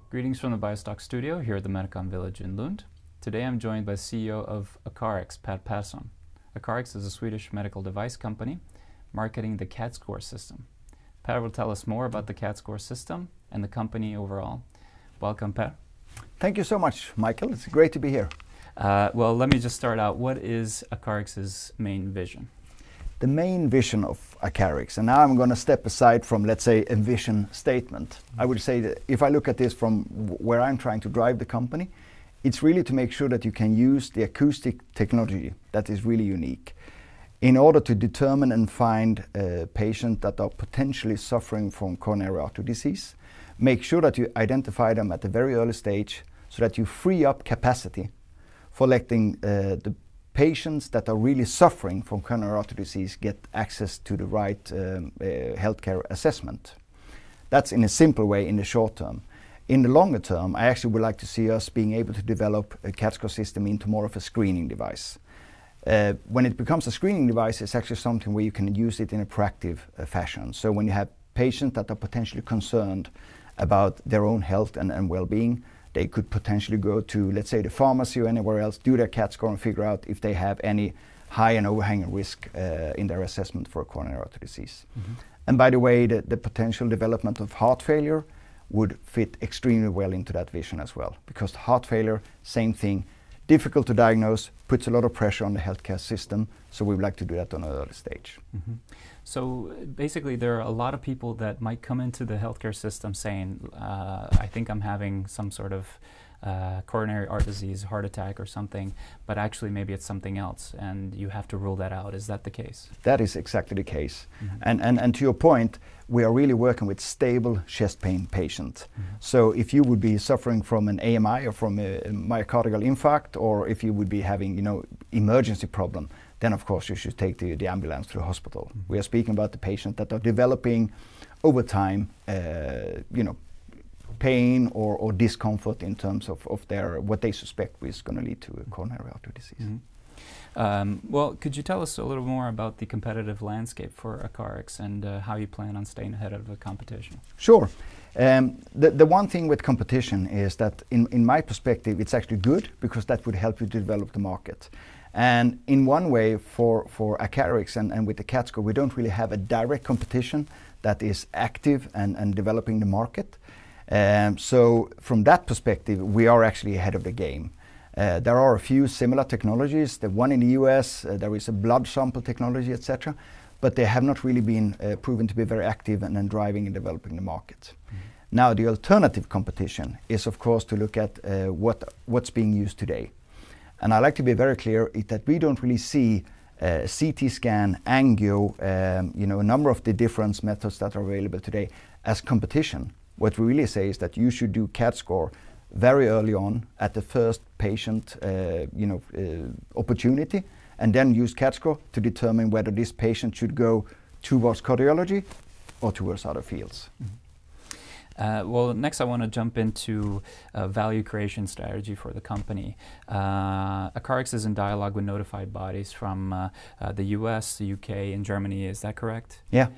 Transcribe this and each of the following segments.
Greetings from the BioStock studio here at the Medicon Village in Lund. Today I'm joined by CEO of Acarix, Per Persson. Acarix is a Swedish medical device company marketing the CADScor system. Per will tell us more about the CADScor system and the company overall. Welcome, Per. Thank you so much, Michael. It's great to be here. Well, let me just start out. What is Acarix's main vision? The main vision of Acarix, and now I'm going to step aside from, let's say, a vision statement. I would say that if I look at this from where I'm trying to drive the company, it's really to make sure that you can use the acoustic technology that is really unique in order to determine and find patients that are potentially suffering from coronary artery disease. Make sure that you identify them at a very early stage so that you free up capacity for letting the patients that are really suffering from coronary artery disease get access to the right healthcare assessment. That's in a simple way in the short term. In the longer term, I actually would like to see us being able to develop a CADScor system into more of a screening device. When it becomes a screening device, it's actually something where you can use it in a proactive fashion. So when you have patients that are potentially concerned about their own health and well-being, they could potentially go to, let's say, the pharmacy or anywhere else, do their CADScor and figure out if they have any high and overhanging risk in their assessment for coronary artery disease. Mm-hmm. And by the way, the potential development of heart failure would fit extremely well into that vision as well, because heart failure, same thing, difficult to diagnose, puts a lot of pressure on the healthcare system, so we would like to do that on an early stage. Mm-hmm. So basically there are a lot of people that might come into the healthcare system saying, I think I'm having some sort of coronary artery disease, heart attack or something, but actually maybe it's something else and you have to rule that out. Is that the case? That is exactly the case. Mm-hmm. And to your point, we are really working with stable chest pain patients. Mm-hmm. So if you would be suffering from an AMI or from a myocardial infarct, or if you would be having, emergency problem, then of course you should take the ambulance to the hospital. Mm-hmm. We are speaking about the patients that are developing over time, pain or discomfort in terms of their what they suspect is going to lead to a coronary artery disease. Mm-hmm. Well, could you tell us a little more about the competitive landscape for Acarix and how you plan on staying ahead of the competition? Sure. The one thing with competition is that in my perspective it's actually good, because that would help you to develop the market. And in one way for Acarix and with the CADScor, we don't really have a direct competition that is active and developing the market. So from that perspective, we are actually ahead of the game. There are a few similar technologies. The one in the US, there is a blood sample technology, etc. But they have not really been proven to be very active and driving and developing the market. Mm-hmm. Now the alternative competition is of course to look at what's being used today. And I like to be very clear that we don't really see CT scan, angio, a number of the different methods that are available today as competition. What we really say is that you should do CADScor very early on at the first patient opportunity, and then use CADScor to determine whether this patient should go towards cardiology or towards other fields. Mm-hmm. Well, next I want to jump into value creation strategy for the company. Acarix is in dialogue with notified bodies from the US, the UK, and Germany. Is that correct? Yeah.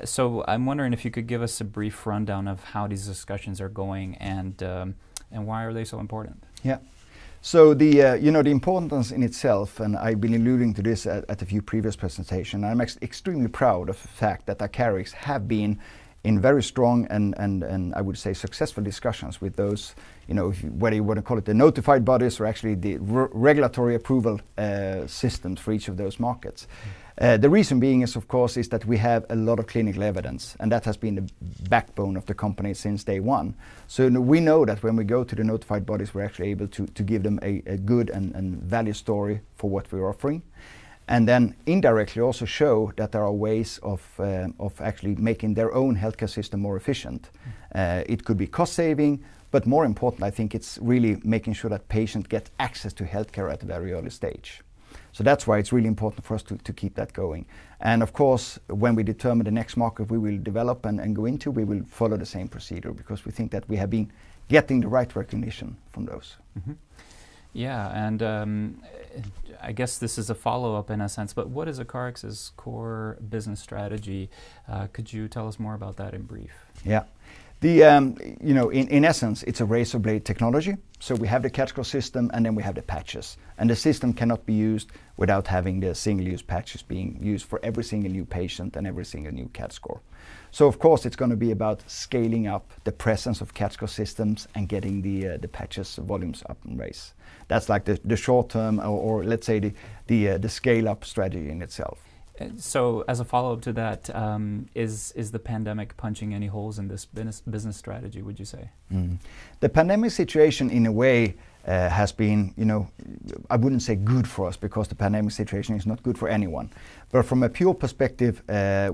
So I'm wondering if you could give us a brief rundown of how these discussions are going and why are they so important? Yeah. So the importance in itself, and I've been alluding to this at a few previous presentations. I'm extremely proud of the fact that Acarix have been in very strong and I would say successful discussions with those, whether you want to call it the notified bodies or actually the regulatory approval systems for each of those markets. The reason being is, of course, is that we have a lot of clinical evidence, and that has been the backbone of the company since day one. So we know that when we go to the notified bodies, we're actually able to give them a good and valid story for what we're offering. And then indirectly also show that there are ways of actually making their own healthcare system more efficient. It could be cost saving, but more important, I think it's really making sure that patients get access to healthcare at a very early stage. So that's why it's really important for us to keep that going. And of course, when we determine the next market we will develop and go into, we will follow the same procedure, because we think that we have been getting the right recognition from those. Mm-hmm. Yeah, and I guess this is a follow-up in a sense, but what is Acarix's core business strategy? Could you tell us more about that in brief? Yeah. In essence, it's a razor blade technology. So we have the CADScor system, and then we have the patches. And the system cannot be used without having the single-use patches being used for every single new patient and every single new CADScor. So of course, it's going to be about scaling up the presence of CADScor systems and getting the patches volumes up and raise. That's like the short term, or let's say the scale-up strategy in itself. So, as a follow-up to that, is the pandemic punching any holes in this business strategy, would you say? The pandemic situation, in a way, has been, I wouldn't say good for us, because the pandemic situation is not good for anyone. But from a pure perspective,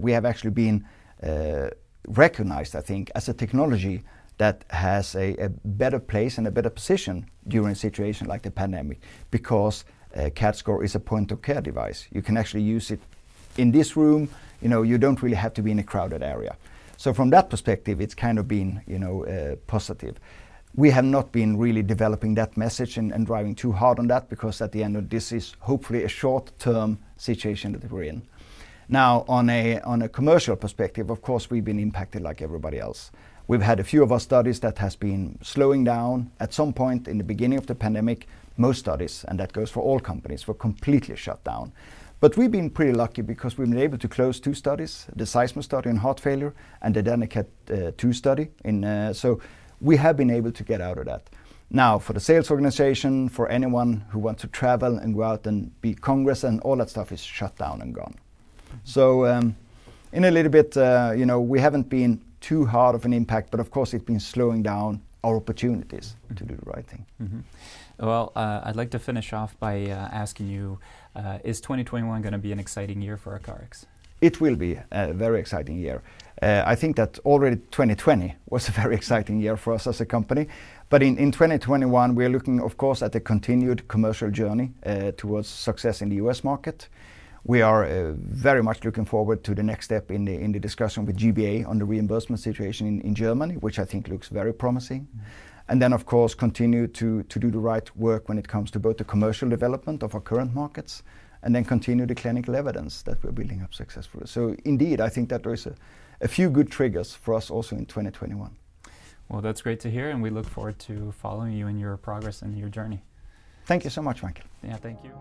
we have actually been recognized, I think, as a technology that has a better place and a better position during a situation like the pandemic, because CADScor is a point-of-care device. You can actually use it in this room. You don't really have to be in a crowded area. So from that perspective, it's kind of been, positive. We have not been really developing that message and driving too hard on that, because at the end of this is hopefully a short-term situation that we're in. Now, on a commercial perspective, of course, we've been impacted like everybody else. We've had a few of our studies that has been slowing down. At some point in the beginning of the pandemic, most studies, and that goes for all companies, were completely shut down. But we've been pretty lucky, because we've been able to close 2 studies, the Seismo study in heart failure and the Danicat 2 study. So we have been able to get out of that. Now, for the sales organization, for anyone who wants to travel and go out and be Congress and all that stuff is shut down and gone. So in a little bit, we haven't been too hard of an impact, but of course it's been slowing down our opportunities to do the right thing. Well, I'd like to finish off by asking you, is 2021 going to be an exciting year for Acarix? It will be a very exciting year. I think that already 2020 was a very exciting year for us as a company. But in 2021, we're looking, of course, at a continued commercial journey towards success in the US market. We are very much looking forward to the next step in the discussion with GBA on the reimbursement situation in Germany, which I think looks very promising. And then, of course, continue to do the right work when it comes to both the commercial development of our current markets, and then continue the clinical evidence that we're building up successfully. So indeed, I think that there is a few good triggers for us also in 2021. Well, that's great to hear, and we look forward to following you in your progress and your journey. Thank you so much, Michael. Yeah, thank you.